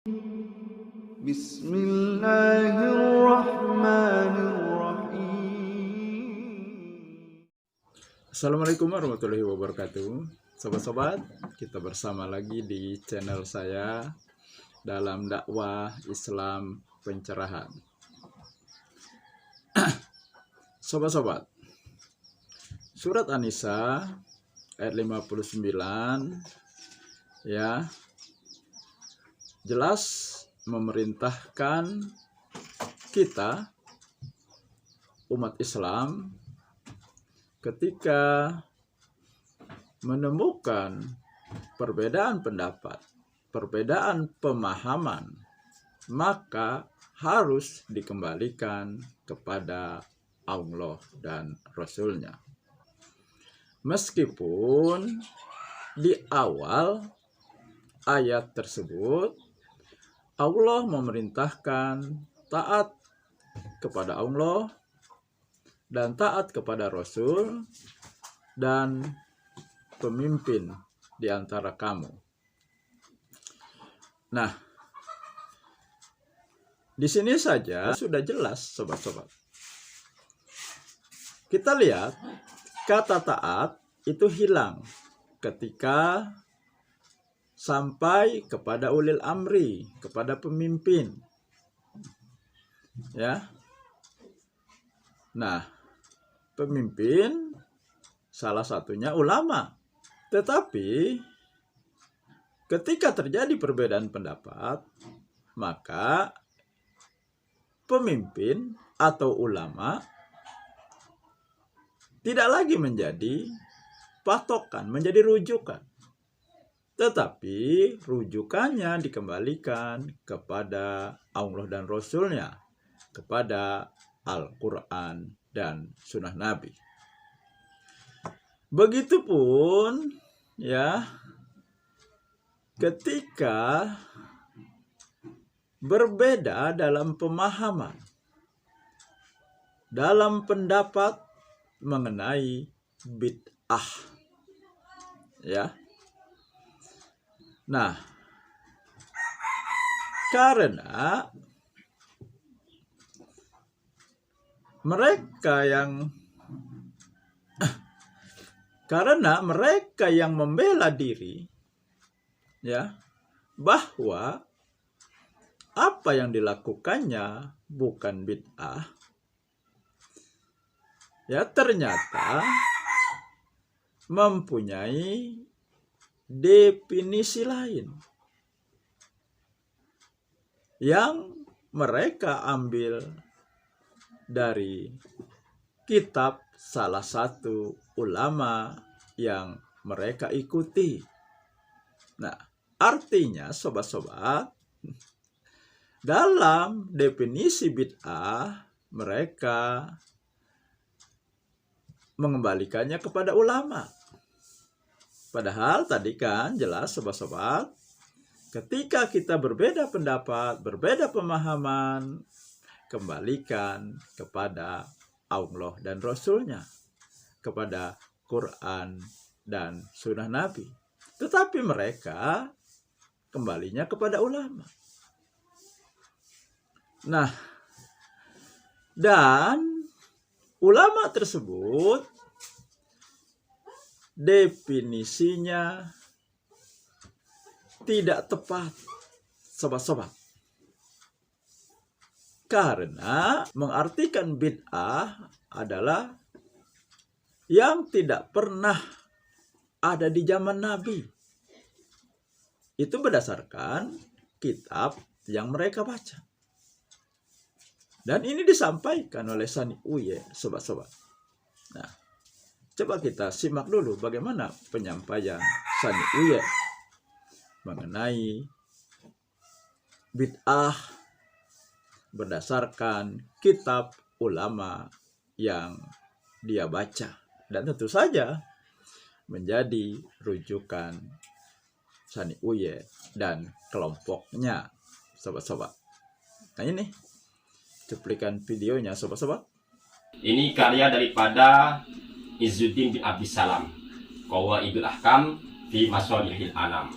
Bismillahirrahmanirrahim. Assalamualaikum warahmatullahi wabarakatuh. Sobat-sobat, kita bersama lagi di channel saya dalam dakwah Islam pencerahan. Sobat-sobat, surat An-Nisa ayat 59 ya, jelas memerintahkan kita umat Islam ketika menemukan perbedaan pendapat, perbedaan pemahaman, maka harus dikembalikan kepada Allah dan Rasul-Nya. Meskipun di awal ayat tersebut Allah memerintahkan taat kepada Allah dan taat kepada Rasul dan pemimpin di antara kamu. Nah, di sini saja sudah jelas, sobat-sobat. Kita lihat kata taat itu hilang ketika sampai kepada ulil amri, kepada pemimpin. Ya. Nah, pemimpin salah satunya ulama. Tetapi ketika terjadi perbedaan pendapat, maka pemimpin atau ulama tidak lagi menjadi patokan, menjadi rujukan. Tetapi rujukannya dikembalikan kepada Allah dan Rasul-Nya, kepada Al-Quran dan Sunnah Nabi. Begitupun ya, ketika berbeda dalam pemahaman, dalam pendapat mengenai bid'ah, ya. Nah, karena mereka yang membela diri, ya, bahwa apa yang dilakukannya bukan bid'ah, ya, ternyata mempunyai definisi lain yang mereka ambil dari kitab salah satu ulama yang mereka ikuti. Nah, artinya sobat-sobat, dalam definisi bid'ah mereka mengembalikannya kepada ulama. Padahal tadi kan jelas sobat-sobat, ketika kita berbeda pendapat, berbeda pemahaman, kembalikan kepada Allah dan Rasul-Nya, kepada Quran dan Sunnah Nabi. Tetapi mereka kembalinya kepada ulama. Nah, dan ulama tersebut definisinya tidak tepat, sobat-sobat. Karena mengartikan bid'ah adalah yang tidak pernah ada di zaman Nabi. Itu berdasarkan kitab yang mereka baca. Dan ini disampaikan oleh Sani Uye, sobat-sobat. Nah, coba kita simak dulu bagaimana penyampaian Sani Uye mengenai bid'ah berdasarkan kitab ulama yang dia baca. Dan tentu saja menjadi rujukan Sani Uye dan kelompoknya, sobat-sobat. Nah, ini cuplikan videonya, sobat-sobat. Ini karya daripada Izzuddin bin Abdissalam, Qawaidul Ahkam fi Masalihil Anam.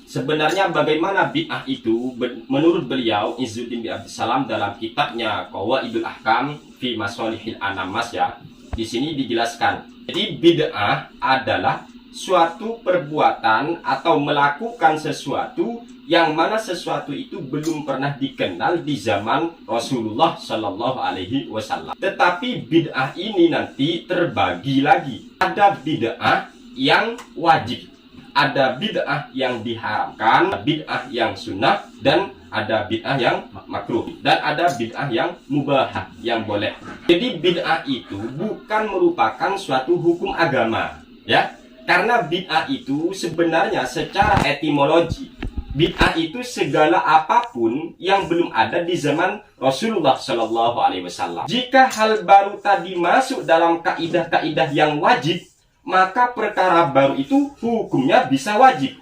Sebenarnya bagaimana bid'ah itu menurut beliau Izzuddin bin Abdussalam dalam kitabnya Qawaidul Ahkam fi Masalihil Anamas ya. Di sini dijelaskan. Jadi bid'ah adalah suatu perbuatan atau melakukan sesuatu yang mana sesuatu itu belum pernah dikenal di zaman Rasulullah Shallallahu Alaihi Wasallam. Tetapi bid'ah ini nanti terbagi lagi. Ada bid'ah yang wajib, ada bid'ah yang diharamkan, bid'ah yang sunnah, dan ada bid'ah yang makruh, dan ada bid'ah yang mubah, yang boleh. Jadi bid'ah itu bukan merupakan suatu hukum agama, ya. Karena bid'ah itu sebenarnya secara etimologi, bid'ah itu segala apapun yang belum ada di zaman Rasulullah Shallallahu Alaihi Wasallam. Jika hal baru tadi masuk dalam kaidah-kaidah yang wajib, maka perkara baru itu hukumnya bisa wajib.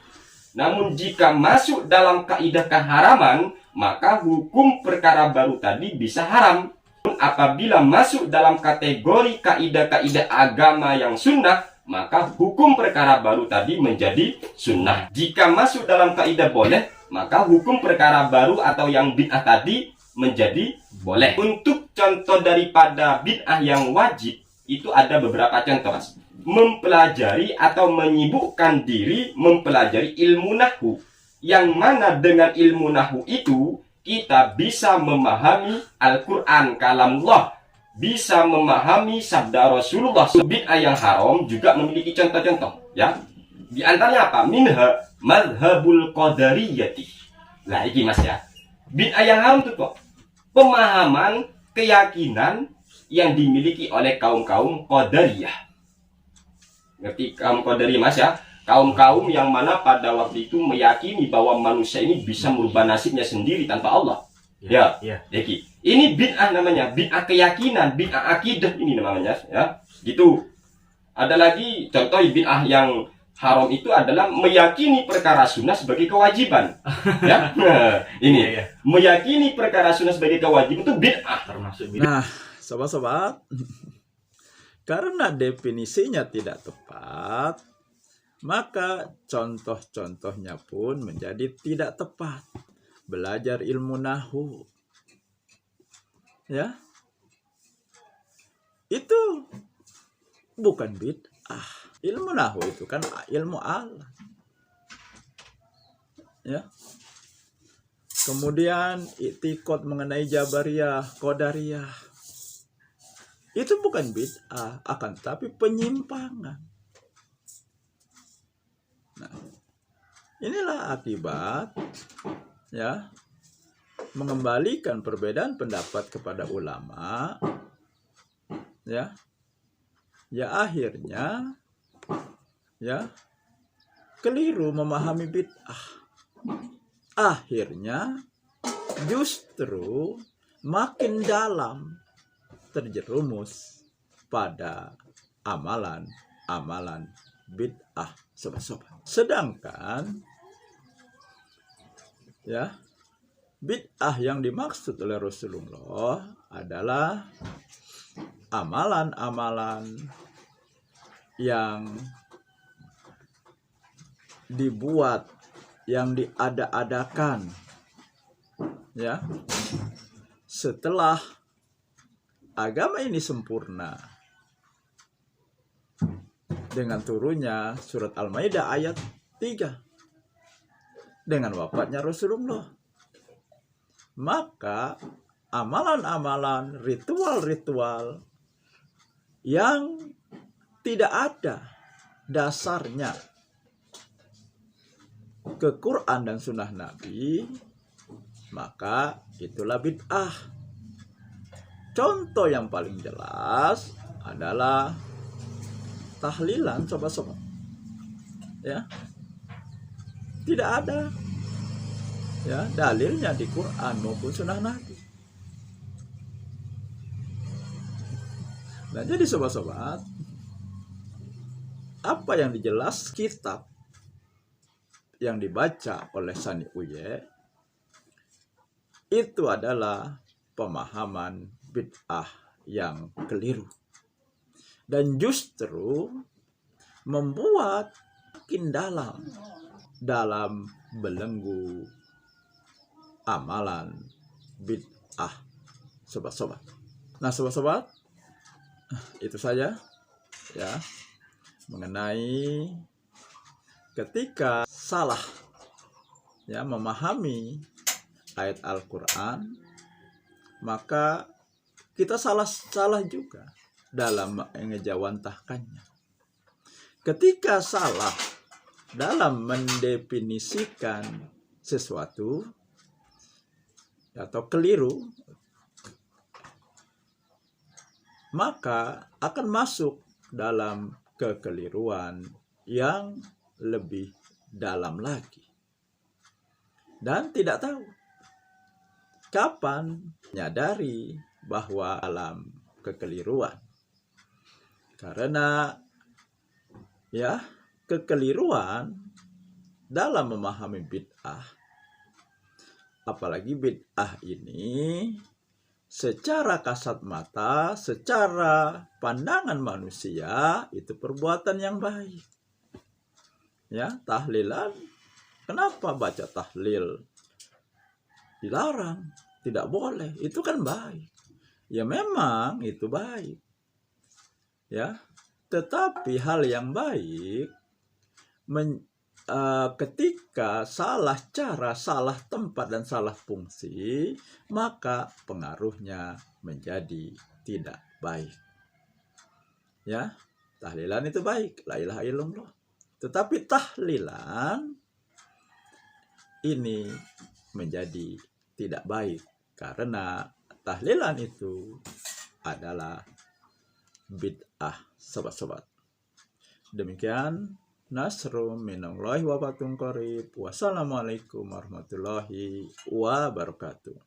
Namun jika masuk dalam kaidah keharaman, maka hukum perkara baru tadi bisa haram. Apabila masuk dalam kategori kaidah-kaidah agama yang sunnah, maka hukum perkara baru tadi menjadi sunnah. Jika masuk dalam kaidah boleh, maka hukum perkara baru atau yang bid'ah tadi menjadi boleh. Untuk contoh daripada bid'ah yang wajib, itu ada beberapa contoh, Mas. Mempelajari atau menyibukkan diri mempelajari ilmu nahwu, yang mana dengan ilmu nahwu itu kita bisa memahami Al-Quran kalamullah, bisa memahami sabda Rasulullah. Bid'ah yang haram juga memiliki contoh-contoh, ya. Di antaranya apa? Minha madhabul qadariyati. Nah, ini Mas ya. Bid'ah yang haram itu kok pemahaman, keyakinan yang dimiliki oleh kaum-kaum qadariyah. Ngerti kaum qadariyah, Mas ya? Kaum-kaum yang mana pada waktu itu meyakini bahwa manusia ini bisa merubah nasibnya sendiri tanpa Allah. Ya. Jadi ini bid'ah namanya, bid'ah keyakinan, bid'ah akidah ini namanya, ya. Gitu. Ada lagi contoh bid'ah yang haram itu adalah meyakini perkara sunnah sebagai kewajiban. Ya. Ini meyakini perkara sunnah sebagai kewajiban itu bid'ah, termasuk bid'ah. Nah, sobat-sobat, karena definisinya tidak tepat, maka contoh-contohnya pun menjadi tidak tepat. Belajar ilmu nahwu, ya, itu bukan bid'ah. Ilmu nahwu itu kan ilmu alat, ya. Kemudian i'tiqad mengenai Jabariyah, Qadariyah, itu bukan bid'ah, akan tapi penyimpangan. Nah, inilah akibat, ya, mengembalikan perbedaan pendapat kepada ulama, ya akhirnya, ya, keliru memahami bid'ah. Akhirnya justru makin dalam terjerumus pada amalan bid'ah, sobat-sobat. Sedangkan, ya, bid'ah yang dimaksud oleh Rasulullah adalah amalan-amalan yang dibuat, yang diada-adakan, ya, setelah agama ini sempurna dengan turunnya surat Al-Maidah ayat 3 dengan wafatnya Rasulullah. Maka amalan-amalan, ritual-ritual yang tidak ada dasarnya ke Quran dan sunnah Nabi, maka itulah bid'ah. Contoh yang paling jelas adalah tahlilan, sobat-sobat, ya, tidak ada, ya, dalilnya di Quran maupun sunnah Nabi. Nah, jadi sobat-sobat, apa yang dijelas kitab yang dibaca oleh Sani Uye itu adalah pemahaman bid'ah yang keliru, dan justru membuat makin dalam dalam belenggu amalan bid'ah, sobat-sobat. Nah, sobat-sobat, itu saja ya mengenai ketika salah ya memahami ayat Al-Qur'an, maka kita salah juga dalam mengejawantahkannya. Ketika salah dalam mendefinisikan sesuatu atau keliru, maka akan masuk dalam kekeliruan yang lebih dalam lagi. Dan tidak tahu kapan menyadari bahwa dalam kekeliruan. Karena ya, kekeliruan dalam memahami bid'ah, apalagi bid'ah ini secara kasat mata, secara pandangan manusia itu perbuatan yang baik. Ya, tahlilan, kenapa baca tahlil? Dilarang, tidak boleh. Itu kan baik. Ya memang itu baik. Ya, tetapi hal yang baik ketika salah cara, salah tempat, dan salah fungsi, maka pengaruhnya menjadi tidak baik. Ya, tahlilan itu baik, la ilaha illallah. Tetapi tahlilan ini menjadi tidak baik karena tahlilan itu adalah bid'ah, sobat-sobat. Demikian, nasrum minallahi wa fatun qarib. Wassalamualaikum warahmatullahi wabarakatuh.